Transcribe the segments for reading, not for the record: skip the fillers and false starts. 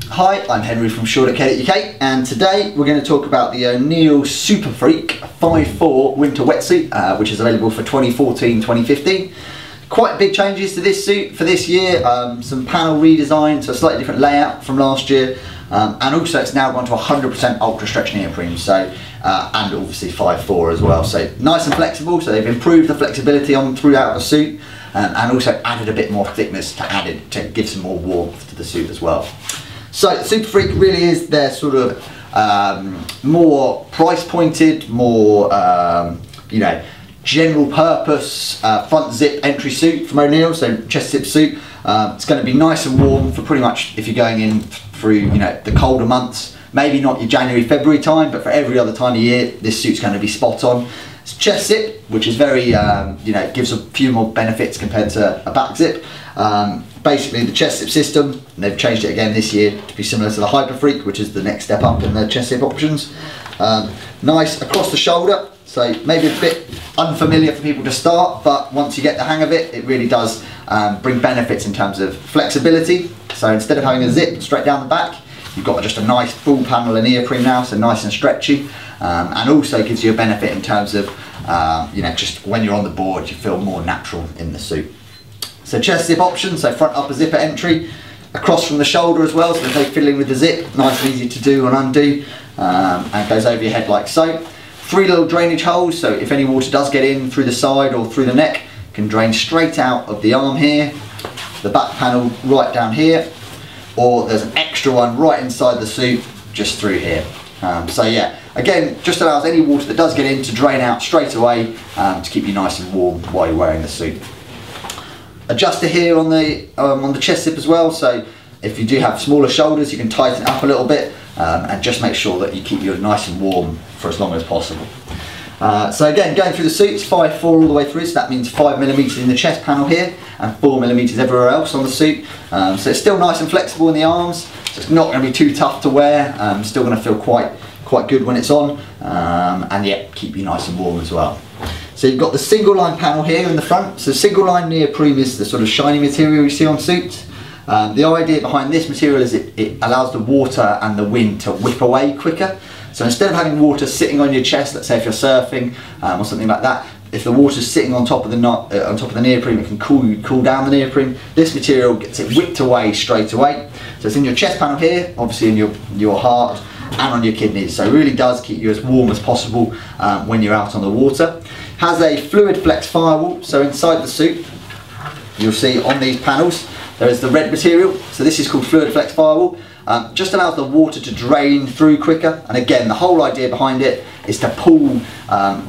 Hi, I'm Henry from Short.co.uk, and today we're going to talk about the O'Neill Superfreak 5.4 winter wetsuit, which is available for 2014-2015. Quite big changes to this suit for this year, some panel redesign, so a slightly different layout from last year, and also it's now gone to 100% ultra stretch neoprene, so and obviously 5.4 as well, so nice and flexible. So they've improved the flexibility on throughout the suit, and also added a bit more thickness to give some more warmth to the suit as well. So Superfreak really is their sort of more price pointed, more you know, general purpose front zip entry suit from O'Neill. So chest zip suit. It's going to be nice and warm for pretty much if you're going in through, you know, the colder months. Maybe not your January, February time, but for every other time of year, this suit's going to be spot on. It's chest zip, which is very, you know, gives a few more benefits compared to a back zip. Basically the chest zip system, and they've changed it again this year to be similar to the Hyperfreak, which is the next step up in the chest zip options. Nice across the shoulder, so maybe a bit unfamiliar for people to start, but once you get the hang of it, it really does bring benefits in terms of flexibility. So instead of having a zip straight down the back, you've got just a nice full panel of neoprene now, so nice and stretchy, and also gives you a benefit in terms of you know, just when you're on the board, you feel more natural in the suit. So chest zip option, so front upper zipper entry, across from the shoulder as well, so there's no fiddling with the zip, nice and easy to do and undo, and goes over your head like so. 3 little drainage holes, so if any water does get in through the side or through the neck, can drain straight out of the arm here, the back panel right down here, or there's an extra one right inside the suit, just through here. So yeah, again, just allows any water that does get in to drain out straight away, to keep you nice and warm while you're wearing the suit. Adjuster here on the chest zip as well, so if you do have smaller shoulders, you can tighten it up a little bit, and just make sure that you keep you nice and warm for as long as possible. So again, going through the suit, it's 5.4 all the way through, so that means 5mm in the chest panel here and 4mm everywhere else on the suit. So it's still nice and flexible in the arms, so it's not going to be too tough to wear, still going to feel quite good when it's on, and yet keep you nice and warm as well. So you've got the single line panel here in the front. So single line neoprene is the sort of shiny material you see on suits. The idea behind this material is it allows the water and the wind to whip away quicker. So instead of having water sitting on your chest, let's say if you're surfing or something like that, if the water's sitting on top of the neoprene, it can cool down the neoprene. This material gets it whipped away straight away. So it's in your chest panel here, obviously in your heart and on your kidneys. So it really does keep you as warm as possible when you're out on the water. Has a Fluidflex Firewall, so inside the suit you'll see on these panels there is the red material, so this is called Fluidflex Firewall. Just allows the water to drain through quicker, and again the whole idea behind it is to pull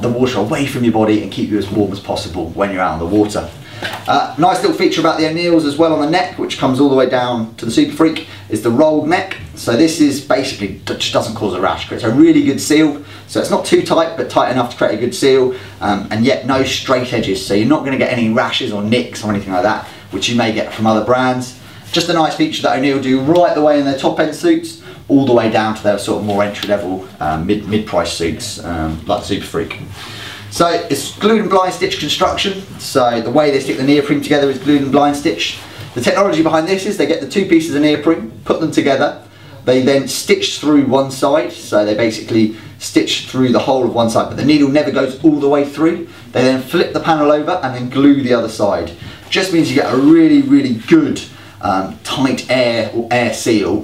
the water away from your body and keep you as warm as possible when you're out on the water. Nice little feature about the O'Neills as well on the neck, which comes all the way down to the Superfreak, is the rolled neck. So this is basically, just doesn't cause a rash, creates a really good seal. So it's not too tight, but tight enough to create a good seal, and yet no straight edges. So you're not going to get any rashes or nicks or anything like that, which you may get from other brands. Just a nice feature that O'Neill do right the way in their top end suits, all the way down to their sort of more entry level mid-price suits, like the Superfreak. So it's glued and blind stitch construction, so the way they stick the neoprene together is glued and blind stitch. The technology behind this is they get the 2 pieces of neoprene, put them together, they then stitch through one side, so they basically stitch through the whole of one side, but the needle never goes all the way through. They then flip the panel over and then glue the other side. Just means you get a really, really good tight air seal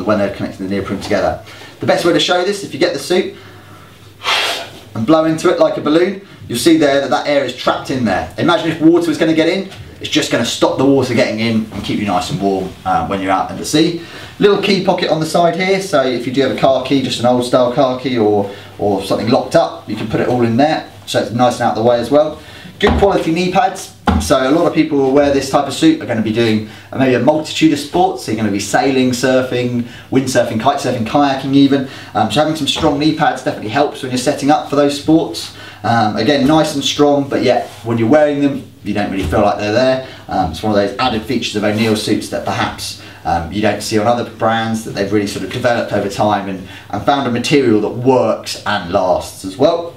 when they're connecting the neoprene together. The best way to show this, if you get the suit and blow into it like a balloon, you'll see there that air is trapped in there. Imagine if water was going to get in, it's just going to stop the water getting in and keep you nice and warm when you're out in the sea. Little key pocket on the side here, so if you do have a car key, just an old style car key or something locked up, you can put it all in there, so it's nice and out of the way as well. Good quality knee pads. So a lot of people who wear this type of suit are going to be doing maybe a multitude of sports. So you're going to be sailing, surfing, windsurfing, kite surfing, kayaking even. So having some strong knee pads definitely helps when you're setting up for those sports. Again, nice and strong, but yet when you're wearing them, you don't really feel like they're there. It's one of those added features of O'Neill suits that perhaps you don't see on other brands, that they've really sort of developed over time and found a material that works and lasts as well.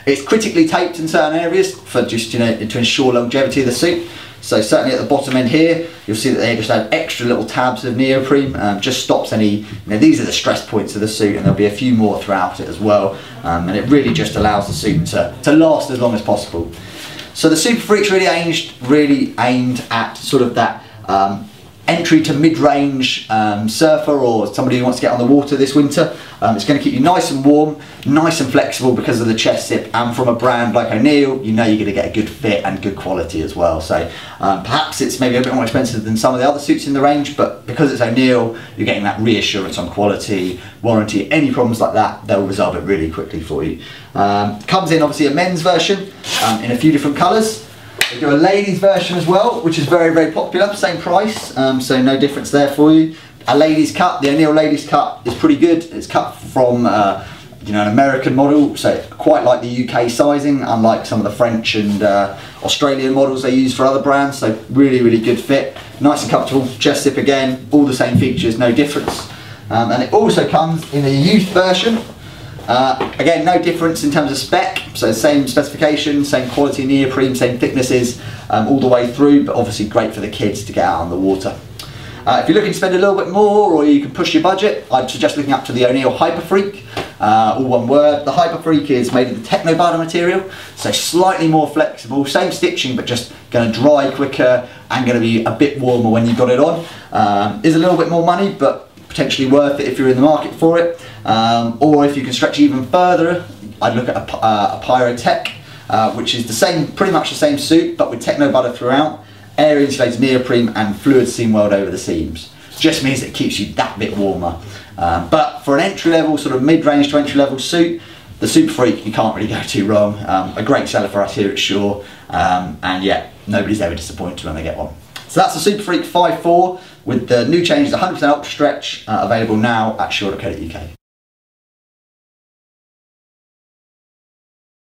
It's critically taped in certain areas for just, you know, to ensure longevity of the suit. So certainly at the bottom end here, you'll see that they just have extra little tabs of neoprene, just stops any, these are the stress points of the suit, and there'll be a few more throughout it as well, and it really just allows the suit to last as long as possible. So the Superfreak's really aimed at sort of that entry to mid-range surfer or somebody who wants to get on the water this winter. It's going to keep you nice and warm, nice and flexible because of the chest zip, and from a brand like O'Neill, you know you're going to get a good fit and good quality as well. So perhaps it's maybe a bit more expensive than some of the other suits in the range, but because it's O'Neill, you're getting that reassurance on quality, warranty, any problems like that, they'll resolve it really quickly for you. Comes in obviously a men's version in a few different colours. They do a ladies version as well, which is very, very popular, same price, so no difference there for you. A ladies cut, the O'Neill ladies cut is pretty good. It's cut from an American model, so quite like the UK sizing, unlike some of the French and Australian models they use for other brands, so really, really good fit. Nice and comfortable, chest zip again, all the same features, no difference. And it also comes in a youth version. Again, no difference in terms of spec, so same specification, same quality neoprene, same thicknesses all the way through, but obviously great for the kids to get out on the water. If you're looking to spend a little bit more, or you can push your budget, I'd suggest looking up to the O'Neill Hyperfreak, all one word. The Hyperfreak is made of the technobutter material, so slightly more flexible, same stitching, but just going to dry quicker and going to be a bit warmer when you've got it on. Is a little bit more money, but potentially worth it if you're in the market for it. Or if you can stretch even further, I'd look at a Pyrotech, which is the same, pretty much the same suit, but with technobutter throughout, air insulated neoprene and fluid seam weld over the seams. Just means it keeps you that bit warmer. But for an entry level, sort of mid-range to entry level suit, the Superfreak, you can't really go too wrong. A great seller for us here at Shore, and yeah, nobody's ever disappointed when they get one. So that's the Superfreak 5.4 with the new changes, 100% Ultra Stretch, available now at Shore.co.uk.